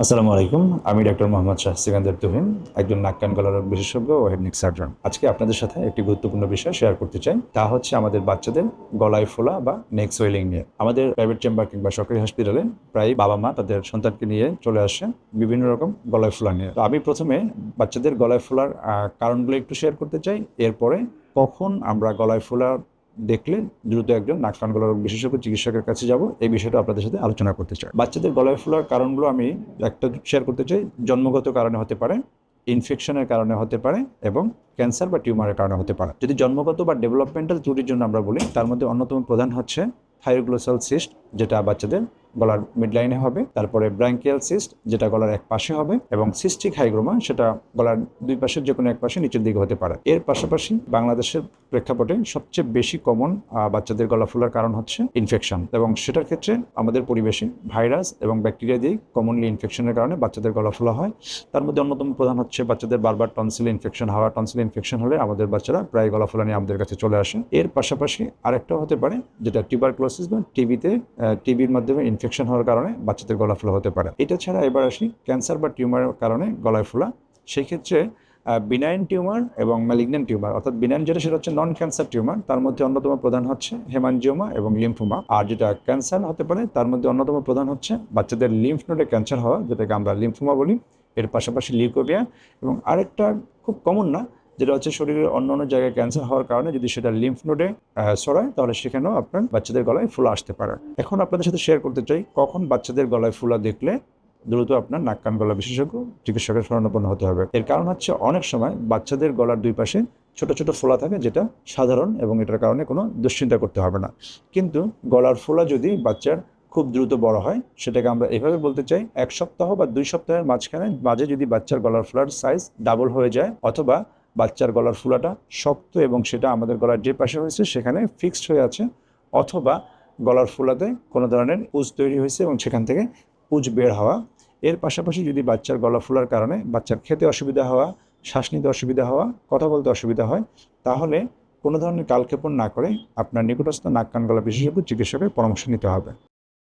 আসসালামু আলাইকুম। আমি ডক্টর মোহাম্মদ শাহ সিকান্দার তুহিন, একজন নাক কান গলা রোগ বিশেষজ্ঞ ও হেড নেক সার্জন। আজকে আপনাদের সাথে একটি গুরুত্বপূর্ণ বিষয় শেয়ার করতে চাই, তা হচ্ছে আমাদের বাচ্চাদের গলায় ফোলা বা নেক সোয়েলিং নিয়ে। আমাদের প্রাইভেট চেম্বার কিংবা সরকারি হসপিটালে প্রায় বাবা মা তাদের সন্তানকে নিয়ে চলে আসে বিভিন্ন রকম গলায় ফোলা নিয়ে। তো আমি প্রথমে বাচ্চাদের গলায় ফোলার কারণগুলো একটু শেয়ার করতে চাই। এরপরে কখন আমরা গলায় ফোলা দেখলে দ্রুত একজন নাক কান গলা রোগ বিশেষজ্ঞ চিকিৎসকের কাছে যাব, এই বিষয়টা আপনাদের সাথে আলোচনা করতে চাই। বাচ্চাদের গলায় ফোলার কারণগুলো আমি একটা শেয়ার করতে চাই। জন্মগত কারণে হতে পারে, ইনফেকশনের কারণে হতে পারে এবং ক্যান্সার বা টিউমারের কারণে হতে পারে। যদি জন্মগত বা ডেভেলপমেন্টাল ত্রুটির জন্য আমরা বলি, তার মধ্যে অন্যতম প্রধান হচ্ছে থাইরোগ্লোসাল সিস্ট, যেটা বাচ্চাদের গলার মিডলাইনে হবে, তারপরে ব্রাঙ্কিয়াল সিস্ট, যেটা গলার এক পাশে হবে, এবং সিস্টিক হাইগ্রোমা, সেটা গলার দুই পাশের যে কোনো এক পাশে নিচের দিকে হতে পারে। এর পাশাপাশি বাংলাদেশের প্রেক্ষাপটে সবচেয়ে বেশি কমন বাচ্চাদের গলা ফোলার কারণ হচ্ছে ইনফেকশন, এবং সেটার ক্ষেত্রে আমাদের পরিবেশে ভাইরাস এবং ব্যাকটেরিয়া দিয়ে কমনলি ইনফেকশনের কারণে বাচ্চাদের গলা ফোলা হয়। তার মধ্যে অন্যতম প্রধান হচ্ছে বাচ্চাদের বারবার টনসিল ইনফেকশন হওয়া। টনসিল ইনফেকশন হলে আমাদের বাচ্চারা প্রায় গলা ফোলা নিয়ে আমাদের কাছে চলে আসে। এর পাশাপাশি আরেকটাও হতে পারে, যেটা টিউবারকুলোসিস বা টিবির মাধ্যমে ইনফেকশন হওয়ার কারণে বাচ্চাদের গলা ফোলা হতে পারে। এটা ছাড়া এবার আসি ক্যান্সার বা টিউমারের কারণে গলায় ফোলা। সেই ক্ষেত্রে বিনাইন টিউমার এবং ম্যালিগন্যান্ট টিউমার, অর্থাৎ বিনাইন যেটা সেটা হচ্ছে নন ক্যান্সার টিউমার, তার মধ্যে অন্যতম প্রধান হচ্ছে হেমানজিওমা এবং লিম্ফোমা। আর যেটা ক্যান্সার হতে পারে তার মধ্যে অন্যতম প্রধান হচ্ছে বাচ্চাদের লিম্ফ নোডে ক্যান্সার হওয়া, যেটাকে আমরা লিম্ফোমা বলি। এর পাশাপাশি লিউকোমিয়া, এবং আরেকটা খুব কমন না, যেটা হচ্ছে শরীরের অন্য অন্য জায়গায় ক্যান্সার হওয়ার কারণে যদি সেটা লিম্ফ নোডে ছড়ায়, তাহলে সেখানেও আপনার বাচ্চাদের গলায় ফোলা আসতে পারে। এখন আপনাদের সাথে শেয়ার করতে চাই কখন বাচ্চাদের গলায় ফোলা দেখলে দ্রুত আপনার নাক কান গলা বিশেষজ্ঞ চিকিৎসকের শরণাপন্ন হতে হবে। এর কারণ হচ্ছে অনেক সময় বাচ্চাদের গলার দুই পাশে ছোট ছোট ফোলা থাকে, যেটা সাধারণ এবং এটার কারণে কোনো দুশ্চিন্তা করতে হবে না। কিন্তু গলার ফোলা যদি বাচ্চার খুব দ্রুত বড় হয়, সেটাকে আমরা এভাবে বলতে চাই, 1 সপ্তাহ বা 2 সপ্তাহের মাঝে যদি বাচ্চার গলার ফোলার সাইজ ডাবল হয়ে যায়, অথবা বাচ্চার গলার ফোলাটা শক্ত এবং সেটা আমাদের গলার যে পাশে হয়েছে সেখানে ফিক্সড হয়ে আছে, অথবা গলার ফোলাতে কোনো ধরনের পুঁজ তৈরি হয়েছে এবং সেখান থেকে পুঁজ বের হওয়া। এর পাশাপাশি যদি বাচ্চার গলা ফোলার কারণে বাচ্চার খেতে অসুবিধা হওয়া, শ্বাস নিতে অসুবিধা হওয়া, কথা বলতে অসুবিধা হয়, তাহলে কোনো ধরনের কালক্ষেপণ না করে আপনার নিকটস্থ নাক কান গলা বিশেষজ্ঞ চিকিৎসকের পরামর্শ নিতে হবে।